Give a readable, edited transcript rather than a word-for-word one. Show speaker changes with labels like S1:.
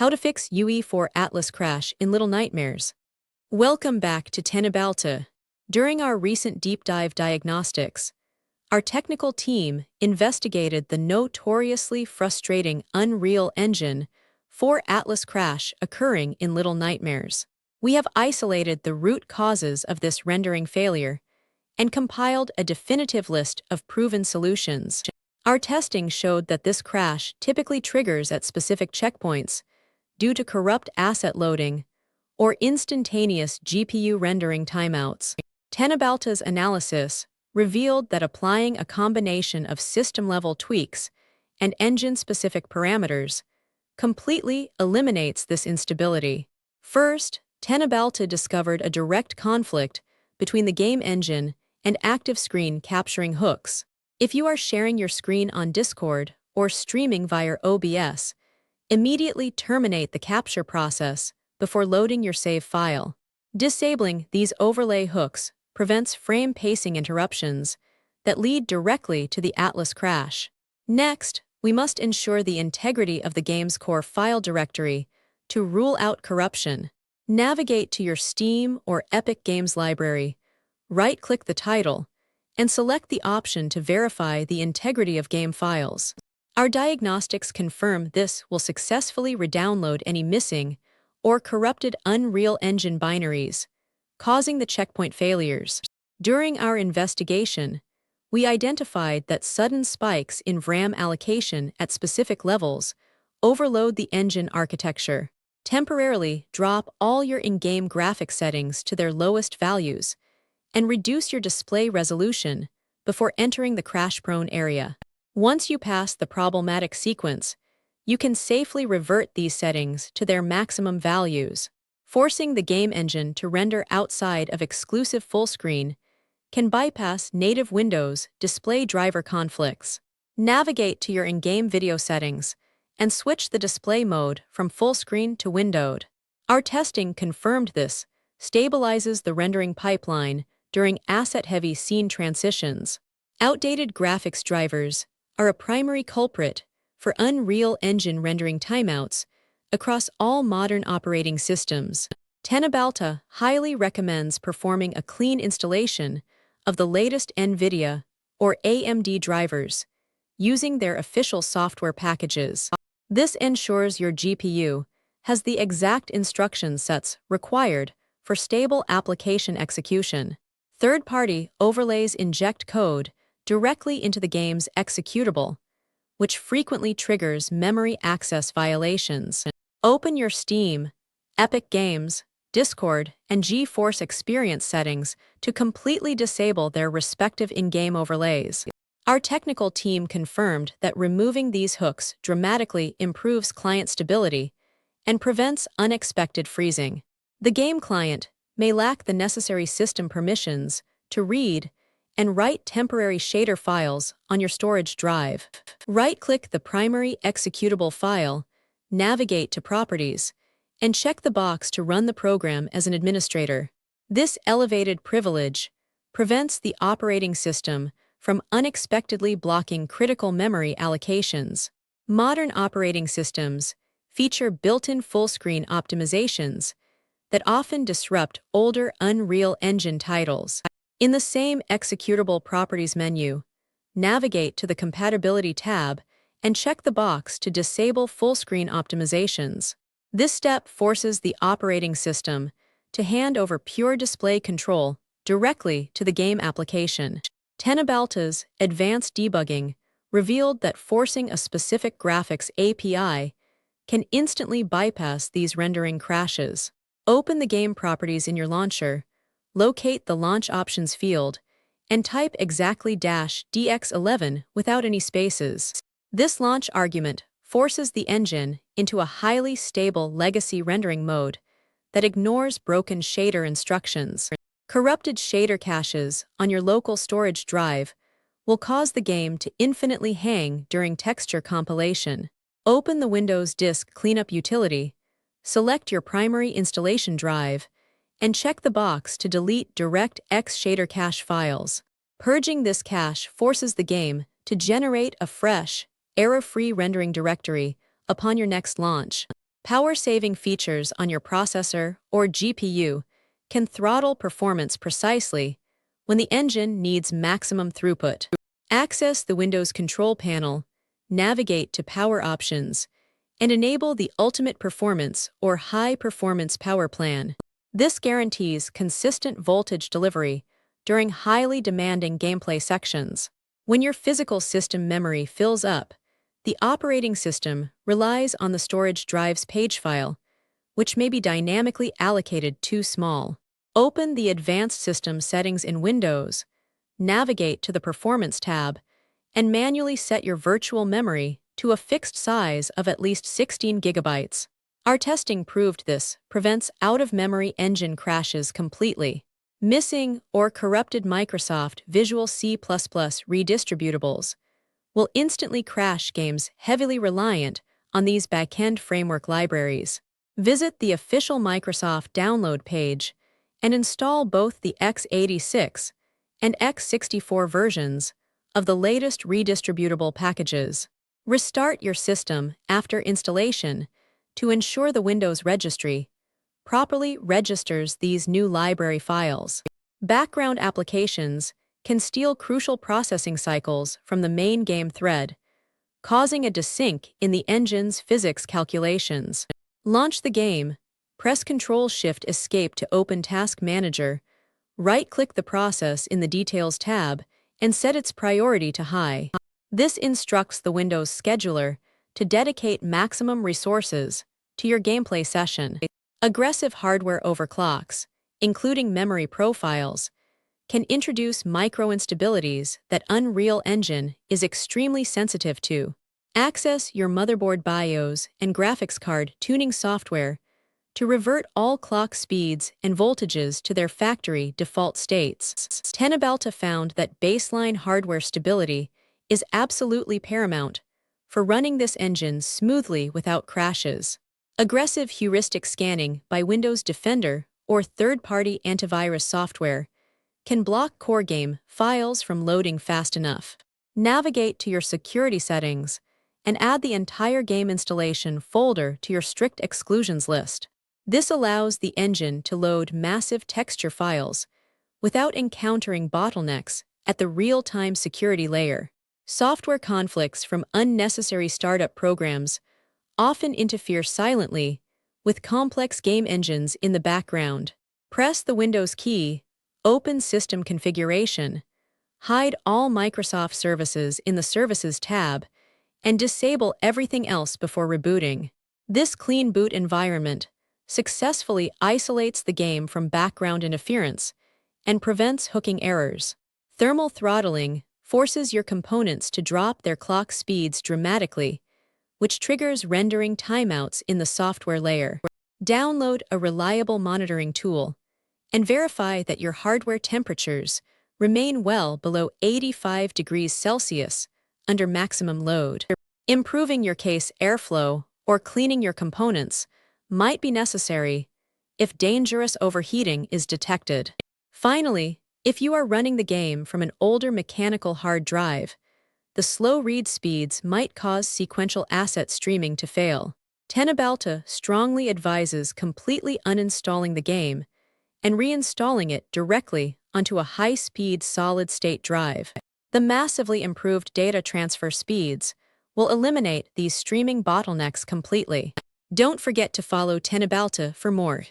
S1: How to fix UE4 Atlas crash in Little Nightmares. Welcome back to Teknobalta. During our recent deep dive diagnostics, our technical team investigated the notoriously frustrating Unreal Engine 4 Atlas crash occurring in Little Nightmares. We have isolated the root causes of this rendering failure and compiled a definitive list of proven solutions. Our testing showed that this crash typically triggers at specific checkpoints due to corrupt asset loading or instantaneous GPU rendering timeouts. Teknobalta's analysis revealed that applying a combination of system-level tweaks and engine-specific parameters completely eliminates this instability. First, Teknobalta discovered a direct conflict between the game engine and active screen capturing hooks. If you are sharing your screen on Discord or streaming via OBS, immediately terminate the capture process before loading your save file. Disabling these overlay hooks prevents frame pacing interruptions that lead directly to the Atlas crash. Next, we must ensure the integrity of the game's core file directory to rule out corruption. Navigate to your Steam or Epic Games library, right-click the title, and select the option to verify the integrity of game files. Our diagnostics confirm this will successfully redownload any missing or corrupted Unreal Engine binaries, causing the checkpoint failures. During our investigation, we identified that sudden spikes in VRAM allocation at specific levels overload the engine architecture. Temporarily drop all your in-game graphic settings to their lowest values and reduce your display resolution before entering the crash-prone area. Once you pass the problematic sequence, you can safely revert these settings to their maximum values. Forcing the game engine to render outside of exclusive fullscreen can bypass native Windows display driver conflicts. Navigate to your in-game video settings and switch the display mode from fullscreen to windowed. Our testing confirmed this stabilizes the rendering pipeline during asset-heavy scene transitions. Outdated graphics drivers are a primary culprit for Unreal Engine rendering timeouts across all modern operating systems. Teknobalta highly recommends performing a clean installation of the latest NVIDIA or AMD drivers using their official software packages. This ensures your GPU has the exact instruction sets required for stable application execution. Third-party overlays inject code directly into the game's executable, which frequently triggers memory access violations. Open your Steam, Epic Games, Discord, and GeForce Experience settings to completely disable their respective in-game overlays. Our technical team confirmed that removing these hooks dramatically improves client stability and prevents unexpected freezing. The game client may lack the necessary system permissions to read and write temporary shader files on your storage drive. Right-click the primary executable file, navigate to Properties, and check the box to run the program as an administrator. This elevated privilege prevents the operating system from unexpectedly blocking critical memory allocations. Modern operating systems feature built-in full-screen optimizations that often disrupt older Unreal Engine titles. In the same executable properties menu, navigate to the Compatibility tab and check the box to disable full-screen optimizations. This step forces the operating system to hand over pure display control directly to the game application. Teknobalta's advanced debugging revealed that forcing a specific graphics API can instantly bypass these rendering crashes. Open the game properties in your launcher, locate the Launch Options field, and type exactly-DX11 without any spaces. This launch argument forces the engine into a highly stable legacy rendering mode that ignores broken shader instructions. Corrupted shader caches on your local storage drive will cause the game to infinitely hang during texture compilation. Open the Windows Disk Cleanup utility, select your primary installation drive, and check the box to delete DirectX Shader Cache files. Purging this cache forces the game to generate a fresh, error-free rendering directory upon your next launch. Power-saving features on your processor or GPU can throttle performance precisely when the engine needs maximum throughput. Access the Windows Control Panel, navigate to Power Options, and enable the Ultimate Performance or High Performance Power Plan. This guarantees consistent voltage delivery during highly demanding gameplay sections. When your physical system memory fills up, the operating system relies on the storage drive's page file, which may be dynamically allocated too small. Open the Advanced System Settings in Windows, navigate to the Performance tab, and manually set your virtual memory to a fixed size of at least 16 gigabytes. Our testing proved this prevents out-of-memory engine crashes completely. Missing or corrupted Microsoft Visual C++ redistributables will instantly crash games heavily reliant on these backend framework libraries. Visit the official Microsoft download page and install both the x86 and x64 versions of the latest redistributable packages. Restart your system after installation to ensure the Windows registry properly registers these new library files. Background applications can steal crucial processing cycles from the main game thread, causing a desync in the engine's physics calculations. Launch the game, press Ctrl-Shift-Escape to open Task Manager, right-click the process in the Details tab, and set its priority to High. This instructs the Windows scheduler to dedicate maximum resources to your gameplay session. Aggressive hardware overclocks, including memory profiles, can introduce micro-instabilities that Unreal Engine is extremely sensitive to. Access your motherboard BIOS and graphics card tuning software to revert all clock speeds and voltages to their factory default states. Teknobalta found that baseline hardware stability is absolutely paramount for running this engine smoothly without crashes. Aggressive heuristic scanning by Windows Defender or third-party antivirus software can block core game files from loading fast enough. Navigate to your security settings and add the entire game installation folder to your strict exclusions list. This allows the engine to load massive texture files without encountering bottlenecks at the real-time security layer. Software conflicts from unnecessary startup programs often interfere silently with complex game engines in the background. Press the Windows key, open System Configuration, hide all Microsoft services in the Services tab, and disable everything else before rebooting. This clean boot environment successfully isolates the game from background interference and prevents hooking errors. Thermal throttling forces your components to drop their clock speeds dramatically, which triggers rendering timeouts in the software layer. Download a reliable monitoring tool and verify that your hardware temperatures remain well below 85 degrees Celsius under maximum load. Improving your case airflow or cleaning your components might be necessary if dangerous overheating is detected. Finally, if you are running the game from an older mechanical hard drive, the slow read speeds might cause sequential asset streaming to fail. Teknobalta strongly advises completely uninstalling the game and reinstalling it directly onto a high-speed solid-state drive. The massively improved data transfer speeds will eliminate these streaming bottlenecks completely. Don't forget to follow Teknobalta for more.